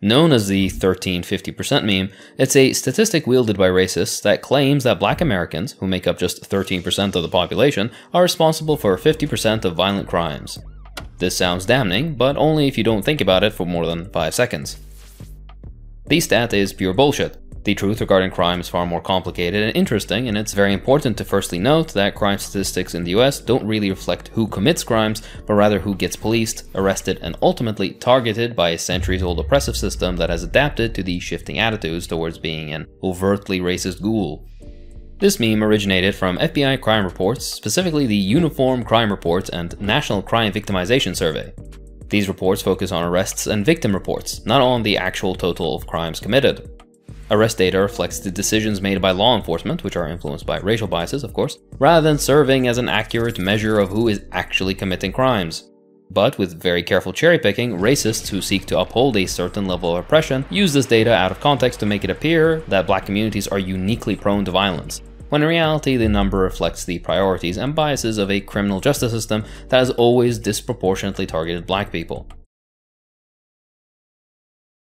Known as the 13-50% meme, it's a statistic wielded by racists that claims that black Americans, who make up just 13% of the population, are responsible for 50% of violent crimes. This sounds damning, but only if you don't think about it for more than 5 seconds. The stat is pure bullshit. The truth regarding crime is far more complicated and interesting, and it's very important to firstly note that crime statistics in the US don't really reflect who commits crimes, but rather who gets policed, arrested, and ultimately targeted by a centuries-old oppressive system that has adapted to the shifting attitudes towards being an overtly racist ghoul. This meme originated from FBI crime reports, specifically the Uniform Crime Report and National Crime Victimization Survey. These reports focus on arrests and victim reports, not on the actual total of crimes committed. Arrest data reflects the decisions made by law enforcement, which are influenced by racial biases, of course, rather than serving as an accurate measure of who is actually committing crimes. But with very careful cherry-picking, racists who seek to uphold a certain level of oppression use this data out of context to make it appear that black communities are uniquely prone to violence, when in reality the number reflects the priorities and biases of a criminal justice system that has always disproportionately targeted black people.